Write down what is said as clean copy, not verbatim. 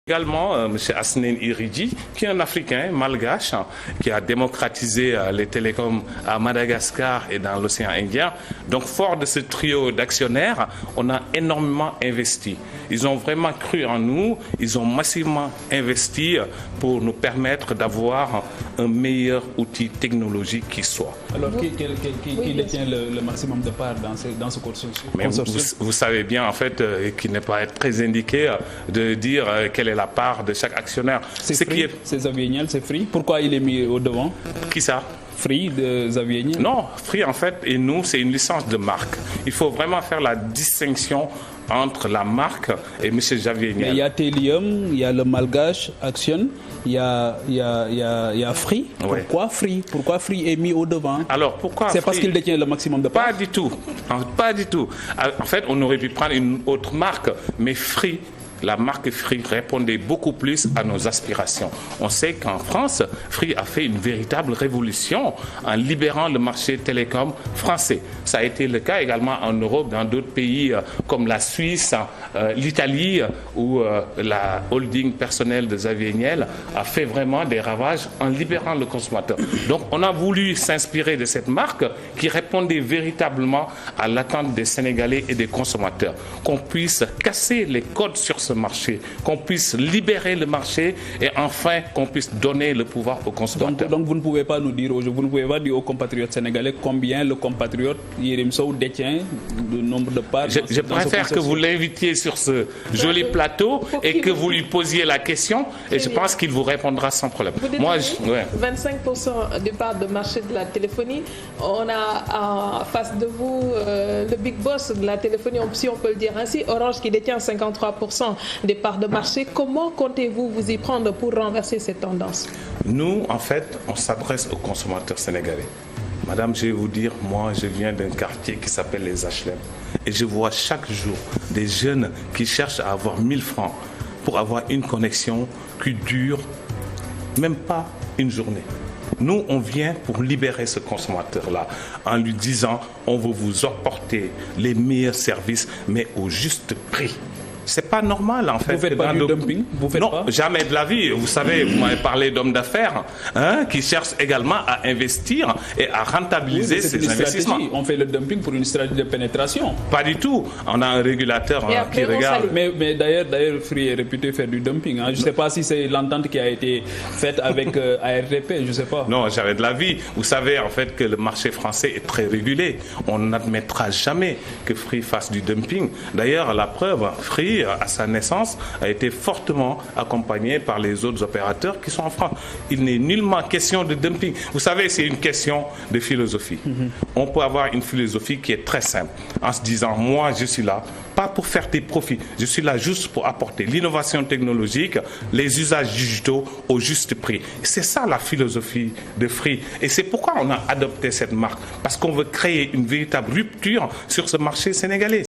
Également, M. Hassanein Iridi, qui est un Africain malgache, qui a démocratisé les télécoms à Madagascar et dans l'océan Indien. Donc, fort de ce trio d'actionnaires, on a énormément investi. Ils ont vraiment cru en nous, ils ont massivement investi pour nous permettre d'avoir un meilleur outil technologique qui soit. Alors, qui détient le maximum de parts dans ce consortium? Mais vous savez bien, en fait, qu'il n'est pas très indiqué de dire quelle est la part de chaque actionnaire. C'est Xavier Niel, c'est Free. Pourquoi il est mis au devant? Qui ça? Free de Xavier Niel? Non, Free en fait, et nous, c'est une licence de marque. Il faut vraiment faire la distinction entre la marque et M. Xavier Niel. Il y a Telium, il y a le Malgache Action, il y a Free. Ouais. Pourquoi Free? Pourquoi Free est mis au devant? Alors pourquoi? C'est parce qu'il détient le maximum de parts? Pas du tout. Pas du tout. En fait, on aurait pu prendre une autre marque, mais Free. La marque Free répondait beaucoup plus à nos aspirations. On sait qu'en France, Free a fait une véritable révolution en libérant le marché télécom français. Ça a été le cas également en Europe, dans d'autres pays comme la Suisse, l'Italie, où la holding personnelle de Xavier Niel a fait vraiment des ravages en libérant le consommateur. Donc on a voulu s'inspirer de cette marque qui répondait véritablement à l'attente des Sénégalais et des consommateurs. Qu'on puisse casser les codes sur ce marché, qu'on puisse libérer le marché et enfin qu'on puisse donner le pouvoir aux consommateurs. Donc vous ne pouvez pas nous dire aujourd'hui, vous ne pouvez pas dire aux compatriotes sénégalais combien le compatriote Yérim Sow détient le nombre de parts. Je préfère que vous l'invitiez sur ce joli plateau et que vous lui posiez la question et je pense qu'il vous répondra sans problème. Moi, 25% des parts de marché de la téléphonie. On a en face de vous le big boss de la téléphonie, si on peut le dire ainsi, Orange qui détient 53% des parts de marché. Comment comptez-vous vous y prendre pour renverser cette tendance? Nous, en fait, on s'adresse aux consommateurs sénégalais. Madame, je vais vous dire, moi, je viens d'un quartier qui s'appelle les HLM. Et je vois chaque jour des jeunes qui cherchent à avoir 1000 francs pour avoir une connexion qui dure même pas une journée. Nous, on vient pour libérer ce consommateur-là en lui disant on veut vous apporter les meilleurs services, mais au juste prix. C'est pas normal en fait. Vous faites pas du dumping? Vous faites non, pas? Jamais de la vie. Vous savez, vous m'avez parlé d'hommes d'affaires qui cherchent également à investir et à rentabiliser ces investissements. On fait le dumping pour une stratégie de pénétration. Pas du tout. On a un régulateur qui regarde. Mais d'ailleurs, Free est réputé faire du dumping. Je ne sais pas si c'est l'entente qui a été faite avec ARTP, je ne sais pas. Non, jamais de la vie. Vous savez en fait que le marché français est très régulé. On n'admettra jamais que Free fasse du dumping. D'ailleurs, la preuve, Free à sa naissance, a été fortement accompagné par les autres opérateurs qui sont en France. Il n'est nullement question de dumping. Vous savez, c'est une question de philosophie. On peut avoir une philosophie qui est très simple, en se disant, moi, je suis là, pas pour faire des profits, je suis là juste pour apporter l'innovation technologique, les usages digitaux au juste prix. C'est ça la philosophie de Free. Et c'est pourquoi on a adopté cette marque, parce qu'on veut créer une véritable rupture sur ce marché sénégalais.